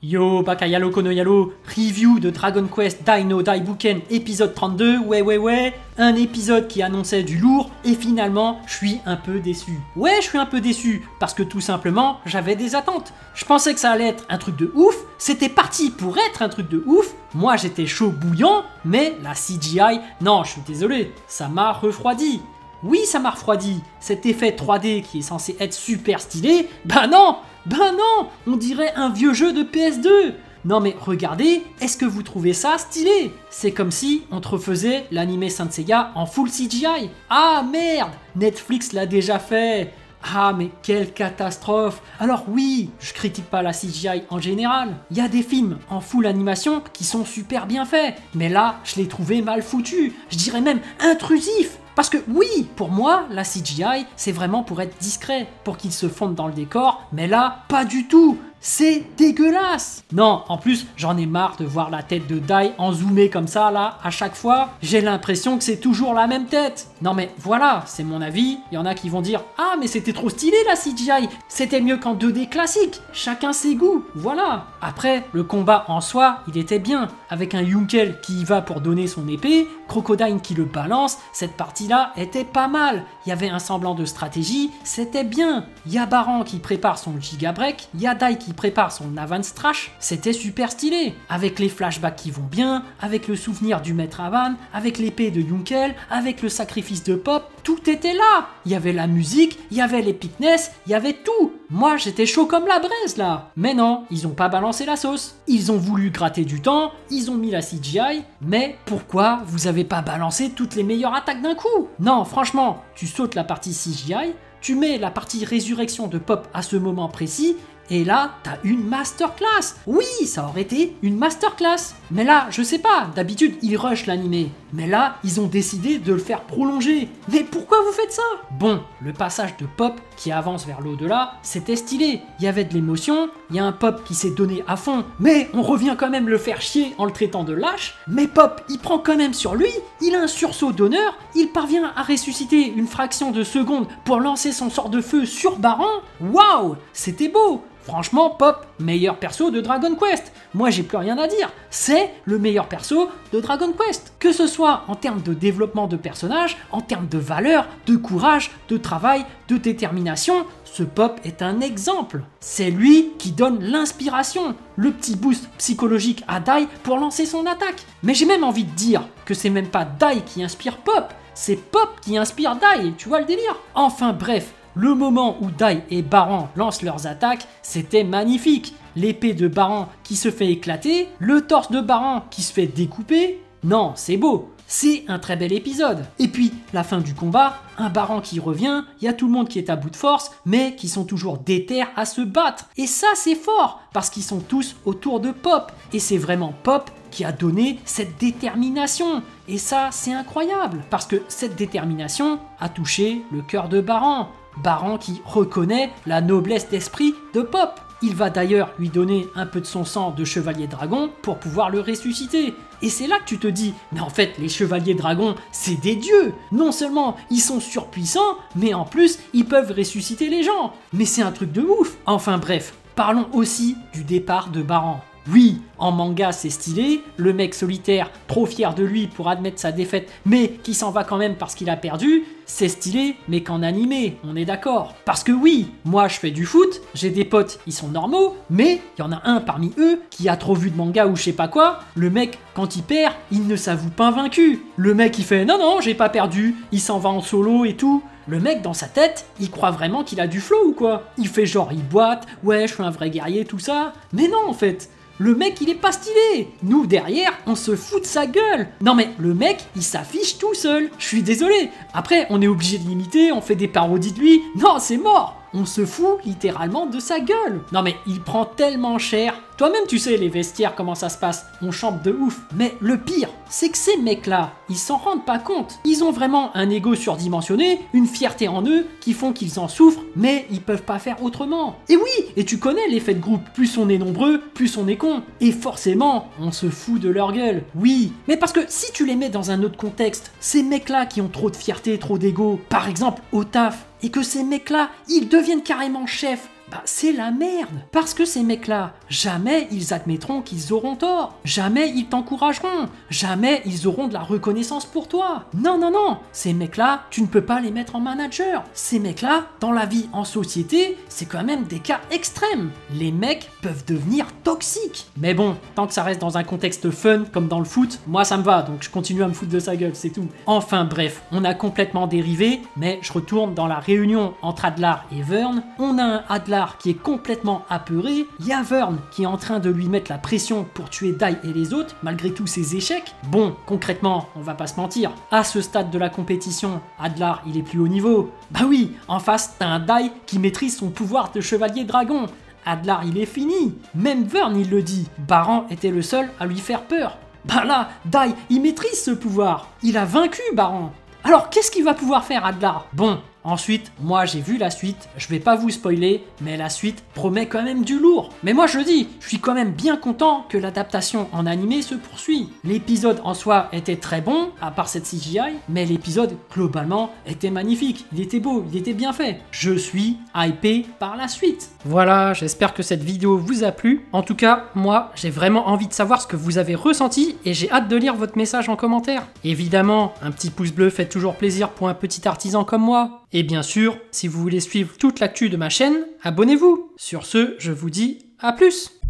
Yo, Bakayalo Konoyalo, review de Dragon Quest Dai no Daibuken épisode 32, ouais, un épisode qui annonçait du lourd et finalement je suis un peu déçu. Ouais, je suis un peu déçu parce que tout simplement j'avais des attentes. Je pensais que ça allait être un truc de ouf, c'était parti pour être un truc de ouf, moi j'étais chaud bouillant, mais la CGI, non je suis désolé, ça m'a refroidi. Oui, ça m'a refroidi, cet effet 3D qui est censé être super stylé, bah non, on dirait un vieux jeu de PS2. Non mais regardez, est-ce que vous trouvez ça stylé? C'est comme si on te refaisait l'anime Saint Seiya en full CGI. Ah merde, Netflix l'a déjà fait. Ah mais quelle catastrophe. Alors oui, je critique pas la CGI en général. Il y a des films en full animation qui sont super bien faits. Mais là, je l'ai trouvé mal foutu. Je dirais même intrusif. Parce que oui, pour moi, la CGI, c'est vraiment pour être discret, pour qu'il se fonde dans le décor, mais là, pas du tout. C'est dégueulasse. Non, en plus, j'en ai marre de voir la tête de Dai en zoomé comme ça, là, à chaque fois. J'ai l'impression que c'est toujours la même tête. Non mais voilà, c'est mon avis. Il y en a qui vont dire « Ah, mais c'était trop stylé la CGI. C'était mieux qu'en 2D classique. Chacun ses goûts. » Voilà. Après, le combat en soi, il était bien. Avec un Yunkel qui y va pour donner son épée, Crocodile qui le balance, cette partie-là était pas mal. Il y avait un semblant de stratégie, c'était bien. Il y a Baran qui prépare son Giga Break, il y a Dai qui prépare son Avance Trash, c'était super stylé. Avec les flashbacks qui vont bien, avec le souvenir du maître Avan, avec l'épée de Yunkel, avec le sacrifice de Pop, tout était là. Il y avait la musique, il y avait l'épicness, il y avait tout. Moi j'étais chaud comme la braise là. Mais non, ils ont pas balancé la sauce. Ils ont voulu gratter du temps, ils ont mis la CGI, mais pourquoi vous avez pas balancé toutes les meilleures attaques d'un coup? Non, franchement, tu sautes la partie CGI, tu mets la partie résurrection de Pop à ce moment précis, et là, t'as une masterclass. Oui, ça aurait été une masterclass. Mais là, je sais pas, d'habitude, ils rushent l'animé. Mais là, ils ont décidé de le faire prolonger. Mais pourquoi vous faites ça? Bon, le passage de Pop qui avance vers l'au-delà, c'était stylé. Il y avait de l'émotion, il y a un Pop qui s'est donné à fond, mais on revient quand même le faire chier en le traitant de lâche. Mais Pop, il prend quand même sur lui, il a un sursaut d'honneur, il parvient à ressusciter une fraction de seconde pour lancer son sort de feu sur Baran. Waouh, c'était beau. Franchement, Pop, meilleur perso de Dragon Quest. Moi, j'ai plus rien à dire. C'est le meilleur perso de Dragon Quest. Que ce soit en termes de développement de personnage, en termes de valeur, de courage, de travail, de détermination, ce Pop est un exemple. C'est lui qui donne l'inspiration, le petit boost psychologique à Dai pour lancer son attaque. Mais j'ai même envie de dire que c'est même pas Dai qui inspire Pop, c'est Pop qui inspire Dai, tu vois le délire? Enfin bref. Le moment où Dai et Baran lancent leurs attaques, c'était magnifique. L'épée de Baran qui se fait éclater, le torse de Baran qui se fait découper. Non, c'est beau. C'est un très bel épisode. Et puis, la fin du combat, un Baran qui revient, il y a tout le monde qui est à bout de force, mais qui sont toujours déter à se battre. Et ça, c'est fort, parce qu'ils sont tous autour de Pop. Et c'est vraiment Pop qui a donné cette détermination. Et ça, c'est incroyable, parce que cette détermination a touché le cœur de Baran. Baran qui reconnaît la noblesse d'esprit de Pop. Il va d'ailleurs lui donner un peu de son sang de chevalier dragon pour pouvoir le ressusciter. Et c'est là que tu te dis, mais en fait les chevaliers dragons c'est des dieux. Non seulement ils sont surpuissants, mais en plus ils peuvent ressusciter les gens. Mais c'est un truc de ouf. Enfin bref, parlons aussi du départ de Baran. Oui, en manga c'est stylé, le mec solitaire, trop fier de lui pour admettre sa défaite, mais qui s'en va quand même parce qu'il a perdu, c'est stylé, mais qu'en animé, on est d'accord. Parce que oui, moi je fais du foot, j'ai des potes, ils sont normaux, mais il y en a un parmi eux qui a trop vu de manga ou je sais pas quoi, le mec, quand il perd, il ne s'avoue pas vaincu. Le mec il fait non, j'ai pas perdu, il s'en va en solo et tout. Le mec dans sa tête, il croit vraiment qu'il a du flow ou quoi? Il fait genre il boite, ouais je suis un vrai guerrier tout ça, mais non en fait. Le mec, il est pas stylé. Nous, derrière, on se fout de sa gueule. Non mais, le mec, il s'affiche tout seul. Je suis désolé. Après, on est obligé de l'imiter, on fait des parodies de lui. Non, c'est mort. On se fout littéralement de sa gueule. Non mais, il prend tellement cher. Toi-même, tu sais, les vestiaires, comment ça se passe. On chante de ouf. Mais le pire, c'est que ces mecs-là, ils s'en rendent pas compte. Ils ont vraiment un ego surdimensionné, une fierté en eux, qui font qu'ils en souffrent, mais ils peuvent pas faire autrement. Et oui, et tu connais l'effet de groupe. Plus on est nombreux, plus on est con. Et forcément, on se fout de leur gueule. Oui, mais parce que si tu les mets dans un autre contexte, ces mecs-là qui ont trop de fierté, trop d'ego, par exemple au taf, et que ces mecs-là, ils deviennent carrément chefs bah c'est la merde. Parce que ces mecs-là, jamais ils admettront qu'ils auront tort. Jamais ils t'encourageront. Jamais ils auront de la reconnaissance pour toi. Non, non, non. Ces mecs-là, tu ne peux pas les mettre en manager. Ces mecs-là, dans la vie en société, c'est quand même des cas extrêmes. Les mecs peuvent devenir toxiques. Mais bon, tant que ça reste dans un contexte fun, comme dans le foot, moi ça me va, donc je continue à me foutre de sa gueule, c'est tout. Enfin bref, on a complètement dérivé, mais je retourne dans la réunion entre Adlar et Vern. On a un Adlar qui est complètement apeuré, il y a Vern qui est en train de lui mettre la pression pour tuer Dai et les autres, malgré tous ses échecs. Bon, concrètement, on va pas se mentir, à ce stade de la compétition, Adlar il est plus haut niveau. Bah oui, en face t'as un Dai qui maîtrise son pouvoir de chevalier dragon. Adlar il est fini. Même Vern il le dit. Baran était le seul à lui faire peur. Bah là, Dai il maîtrise ce pouvoir. Il a vaincu Baran. Alors qu'est-ce qu'il va pouvoir faire Adlar? Bon, ensuite, moi j'ai vu la suite, je vais pas vous spoiler, mais la suite promet quand même du lourd. Mais moi je le dis, je suis quand même bien content que l'adaptation en animé se poursuit. L'épisode en soi était très bon, à part cette CGI, mais l'épisode globalement était magnifique, il était beau, il était bien fait. Je suis hypé par la suite. Voilà, j'espère que cette vidéo vous a plu. En tout cas, moi j'ai vraiment envie de savoir ce que vous avez ressenti et j'ai hâte de lire votre message en commentaire. Évidemment, un petit pouce bleu fait toujours plaisir pour un petit artisan comme moi. Et bien sûr, si vous voulez suivre toute l'actu de ma chaîne, abonnez-vous. Sur ce, je vous dis à plus.